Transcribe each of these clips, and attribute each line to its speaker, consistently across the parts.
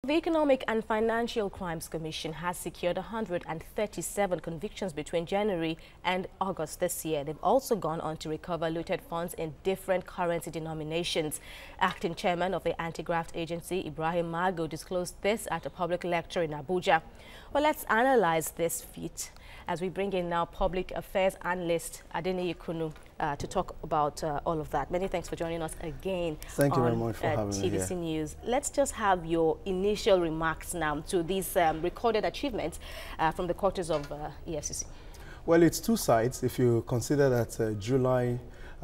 Speaker 1: The Economic and Financial Crimes Commission has secured 137 convictions between January and August this year. They've also gone on to recover looted funds in different currency denominations. Acting chairman of the anti-graft agency, Ibrahim Mago, disclosed this at a public lecture in Abuja. Well, let's analyze this feat as we bring in now public affairs analyst Adeniyi Kunnu to talk about all of that. Many thanks for joining us again.
Speaker 2: Thank you very much for having me here.
Speaker 1: TVC News. Let's just have your initial remarks now to these recorded achievements from the quarters of EFCC.
Speaker 2: Well, it's two sides. If you consider that July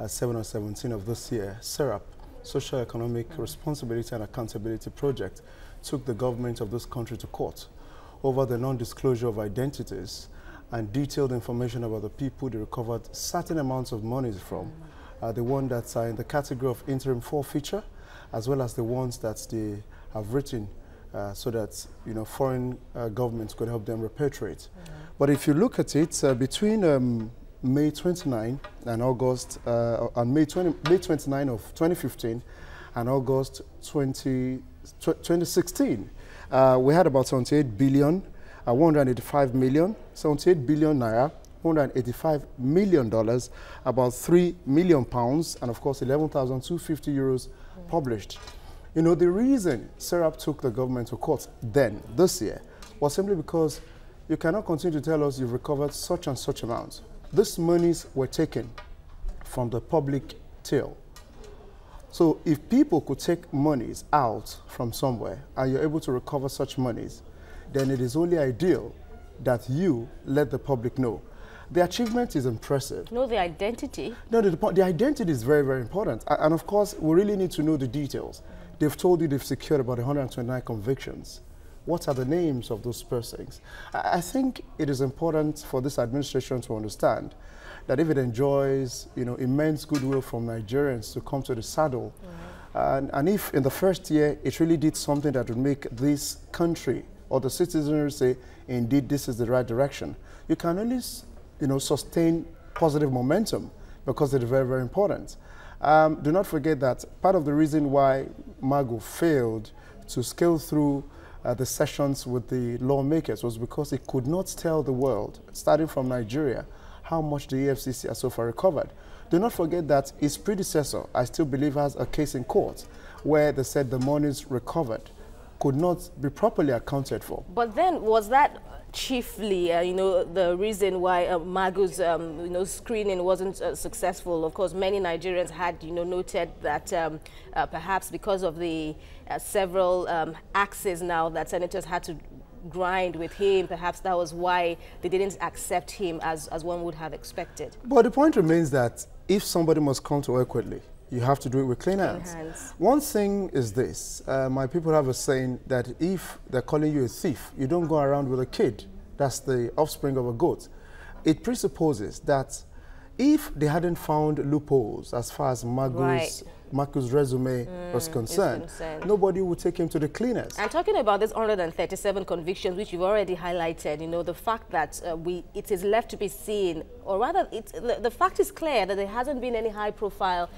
Speaker 2: 7 or 17 of this year, SERAP, Social Economic Responsibility and Accountability Project, took the government of this country to court over the non-disclosure of identities and detailed information about the people they recovered certain amounts of monies from. The one that's in the category of interim forfeiture, as well as the ones that they have written so that foreign governments could help them repatriate. But if you look at it, between May 29 and August, and May 29 of 2015 and August 2016, we had about 78 billion, 185 million, 78 billion naira, $185 million, about £3 million, and of course 11,250 euros published. You know, the reason SERAP took the government to court then, this year, was simply because you cannot continue to tell us you've recovered such and such amounts. These monies were taken from the public till. So if people could take monies out from somewhere and you're able to recover such monies, then it is only ideal that you let the public know. The achievement is impressive.
Speaker 1: Know the identity? No,
Speaker 2: the identity is very, very important. And of course, we really need to know the details. They've told you they've secured about 129 convictions. What are the names of those persons? I think it is important for this administration to understand that if it enjoys, immense goodwill from Nigerians to come to the saddle, and if in the first year it really did something that would make this country or the citizens say, indeed, this is the right direction, you can only, sustain positive momentum because it is very, very important. Do not forget that part of the reason why Mago failed to scale through the sessions with the lawmakers was because he could not tell the world, starting from Nigeria, how much the EFCC has so far recovered. Do not forget that his predecessor, I still believe, has a case in court where they said the monies recovered could not be properly accounted for.
Speaker 1: But then, was that chiefly, the reason why Mago's, screening wasn't successful? Of course, many Nigerians had, noted that perhaps because of the several axes now that senators had to grind with him, perhaps that was why they didn't accept him as one would have expected.
Speaker 2: But the point remains that if somebody must come to work quickly, you have to do it with clean hands. One thing is this, my people have a saying that if they're calling you a thief, you don't go around with a kid. That's the offspring of a goat. It presupposes that if they hadn't found loopholes as far as Mago's resume was concerned, nobody would take him to the cleaners.
Speaker 1: And talking about this 137 convictions, which you've already highlighted, the fact that it is left to be seen, or rather, the fact is clear that there hasn't been any high-profile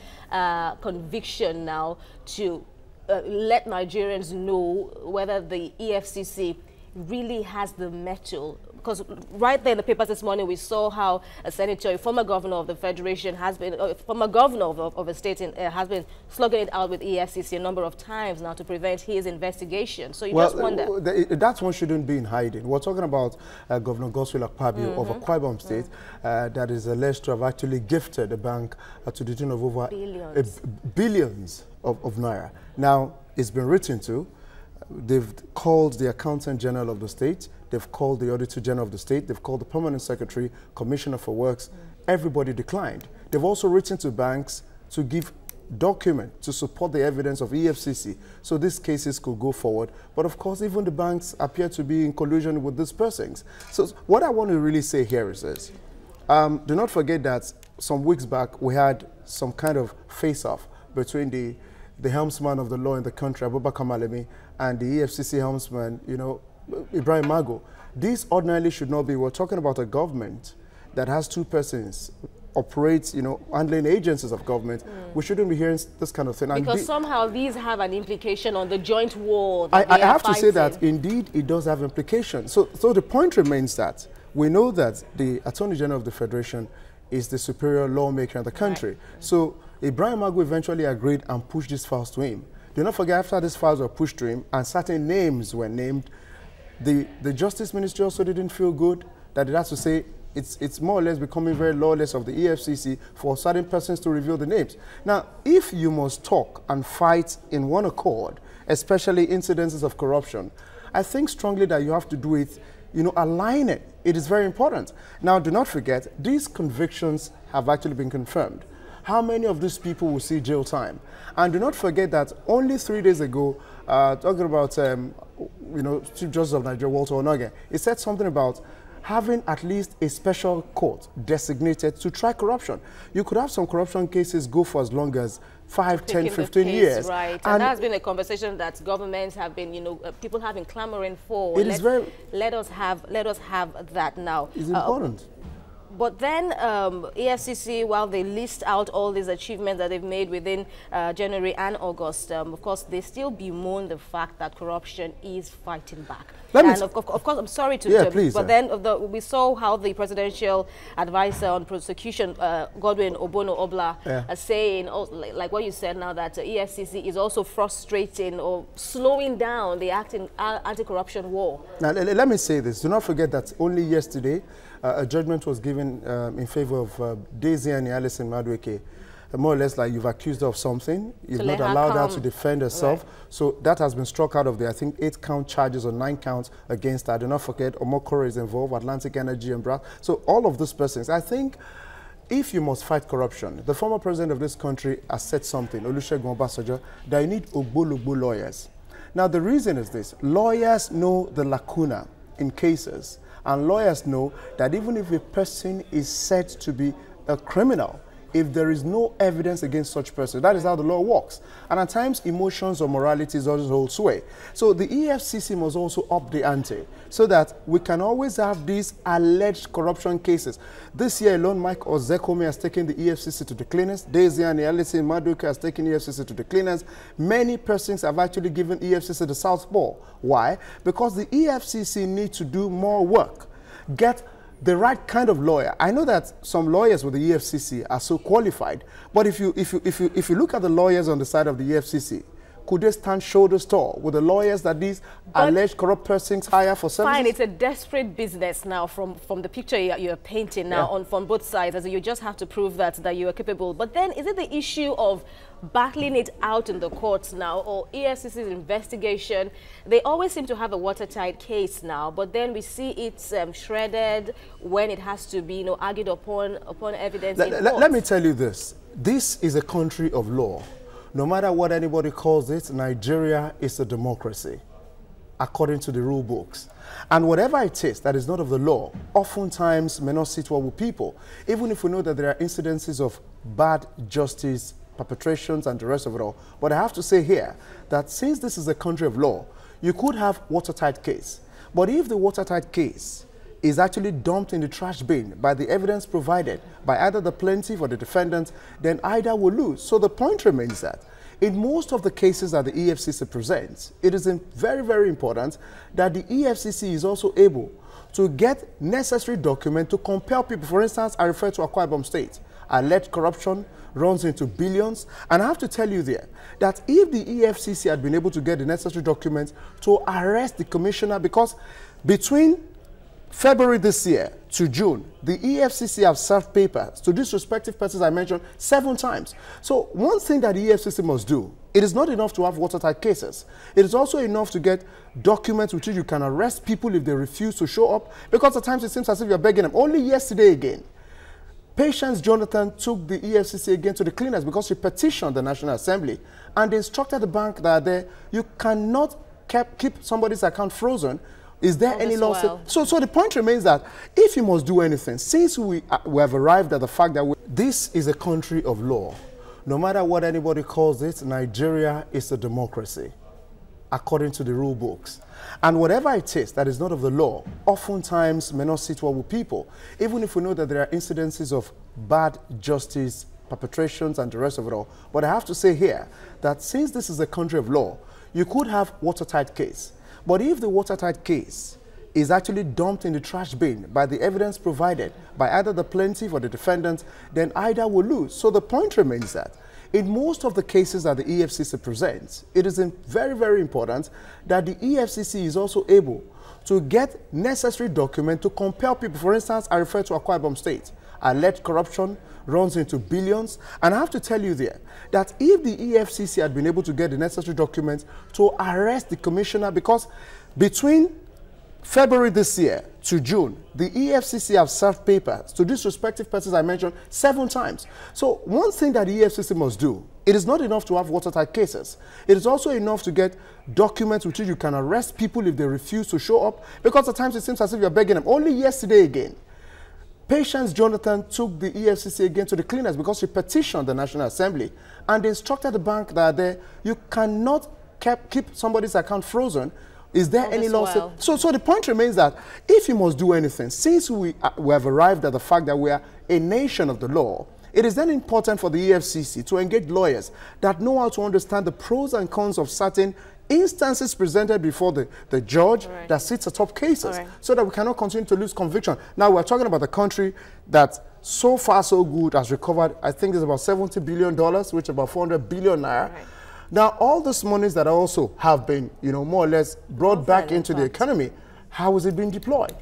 Speaker 1: conviction now to let Nigerians know whether the EFCC really has the mettle. Because right there in the papers this morning, we saw how a senator, a former governor of the federation, has been, former governor of a state, has been slugging it out with EFCC a number of times now to prevent his investigation. So you just wonder.
Speaker 2: That one shouldn't be in hiding. We're talking about Governor Godswill Akpabio of Akwa Ibom State that is alleged to have actually gifted a bank to the tune of over billions of naira. Now, it's been written to. They've called the Accountant General of the state, they've called the Auditor General of the state, they've called the Permanent Secretary, Commissioner for Works. Everybody declined. They've also written to banks to give document to support the evidence of EFCC so these cases could go forward. But of course, even the banks appear to be in collusion with these persons. So what I want to really say here is this. Do not forget that some weeks back, we had some kind of face-off between the helmsman of the law in the country, Abubakar Malemi, and the EFCC helmsman, Ibrahim Mago. This ordinarily should not be. We're talking about a government that has two persons operates, handling agencies of government, we shouldn't be hearing this kind of thing.
Speaker 1: Because somehow these have an implication on the joint war.
Speaker 2: I have to say that indeed it does have implications. So the point remains that we know that the Attorney General of the Federation is the superior lawmaker in the country. Right. So Ibrahim Magu eventually agreed and pushed these files to him. Do not forget, after these files were pushed to him and certain names were named, the Justice Ministry also didn't feel good that it has to say it's more or less becoming very lawless of the EFCC for certain persons to reveal the names. Now, if you must talk and fight in one accord, especially incidences of corruption, I think strongly that you have to do it, align it. It is very important. Now, do not forget, these convictions have actually been confirmed. How many of these people will see jail time? And do not forget that only 3 days ago, talking about, Chief Justice of Nigeria, Walter Onoge, he said something about having at least a special court designated to try corruption. You could have some corruption cases go for as long as 5, 10, 15 years.
Speaker 1: Right, and that's been a conversation that governments have been, people have been clamoring for. Let us have that now.
Speaker 2: It's important.
Speaker 1: But then EFCC, while they list out all these achievements that they've made within January and August, of course, they still bemoan the fact that corruption is fighting back. And of course, I'm sorry to
Speaker 2: please,
Speaker 1: but then we saw how the presidential advisor on prosecution, Godwin Obono Obla, saying, like what you said now, that EFCC is also frustrating or slowing down the anti-corruption war. Now,
Speaker 2: let me say this. Do not forget that only yesterday, a judgment was given in favor of Daisy and Alison Madueke. More or less like you've accused her of something, you've not allowed her to defend herself. Right. So that has been struck out of the, I think, 8-count charges or 9 counts against her. Do not forget, Omokoro is involved, Atlantic Energy and Brass. So all of those persons, I think, if you must fight corruption, the former president of this country has said something, Olusegun Obasanjo, that you need ogbologbo lawyers. Now the reason is this: lawyers know the lacuna in cases, and lawyers know that even if a person is said to be a criminal, if there is no evidence against such person, that is how the law works. And at times, emotions or morality doesn't hold sway. So the EFCC must also up the ante so that we can always have these alleged corruption cases. This year alone, Mike Ozekome has taken the EFCC to the cleanest. Daisy and Alison Madueke has taken EFCC to the cleanest. Many persons have actually given EFCC the southpaw. Why? Because the EFCC needs to do more work. Get the right kind of lawyer. I know that some lawyers with the EFCC are so qualified, but if you look at the lawyers on the side of the EFCC, could they stand shoulder to shoulder with the lawyers that these alleged corrupt persons hire for services?
Speaker 1: Fine, it's a desperate business now from the picture you're painting now from both sides, as you just have to prove that you are capable. But then is it the issue of battling it out in the courts now, or EFCC's investigation? They always seem to have a watertight case now, but then we see it shredded when it has to be argued upon evidence in court.
Speaker 2: Let me tell you this. This is a country of law. No matter what anybody calls it, Nigeria is a democracy, according to the rule books. And whatever it is that is not of the law, oftentimes may not sit well with people, even if we know that there are incidences of bad justice, perpetrations, and the rest of it all. But I have to say here that since this is a country of law, you could have watertight case. But if the watertight case is actually dumped in the trash bin by the evidence provided by either the plaintiff or the defendant, then either will lose. So the point remains that in most of the cases that the EFCC presents, it is very, very important that the EFCC is also able to get necessary documents to compel people. For instance, I refer to Akwa Ibom State. Alleged corruption runs into billions. And I have to tell you there that if the EFCC had been able to get the necessary documents to arrest the commissioner, because between February this year to June, the EFCC have served papers to these respective persons I mentioned 7 times. So one thing that the EFCC must do, it is not enough to have watertight cases. It is also enough to get documents with which you can arrest people if they refuse to show up, because at times it seems as if you're begging them. Only yesterday again, Patience Jonathan took the EFCC again to the cleaners because she petitioned the National Assembly and they instructed the bank that you cannot keep somebody's account frozen. Is there any law? So the point remains that if you must do anything, since we have arrived at the fact that this is a country of law, no matter what anybody calls it, Nigeria is a democracy, according to the rule books. And whatever it is that is not of the law, oftentimes may not sit well with people, even if we know that there are incidences of bad justice, perpetrations, and the rest of it all. But I have to say here that since this is a country of law, you could have watertight case. But if the watertight case is actually dumped in the trash bin by the evidence provided by either the plaintiff or the defendant, then either will lose. So the point remains that in most of the cases that the EFCC presents, it is very, very important that the EFCC is also able to get necessary documents to compel people. For instance, I refer to Akwa Ibom State. Alleged corruption runs into billions. And I have to tell you there that if the EFCC had been able to get the necessary documents to arrest the commissioner, because between February this year to June, the EFCC have served papers to these respective persons I mentioned 7 times. So one thing that the EFCC must do, it is not enough to have watertight cases. It is also enough to get documents with which you can arrest people if they refuse to show up, because at times it seems as if you're begging them. Only yesterday again, Patience Jonathan took the EFCC again to the cleaners because she petitioned the National Assembly and they instructed the bank that you cannot keep somebody's account frozen. Is there any law? So the point remains that if you must do anything, since we have arrived at the fact that we are a nation of the law, it is then important for the EFCC to engage lawyers that know how to understand the pros and cons of certain instances presented before the judge that sits atop cases, so that we cannot continue to lose conviction. Now, we're talking about the country that so far so good has recovered, I think it's about $70 billion, which is about 400 billion naira. Now, all these monies that also have been, more or less brought back into the economy, how is it being deployed?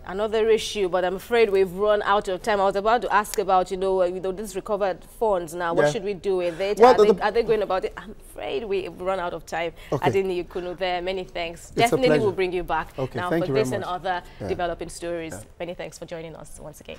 Speaker 1: Another issue, but I'm afraid we've run out of time. I was about to ask about, these recovered funds now. What should we do with it? Well, are they going about it? I'm afraid we've run out of time. Adeniyi Kunnu there. Many thanks. Definitely we'll bring you back now for this and other developing stories. Many thanks for joining us once again.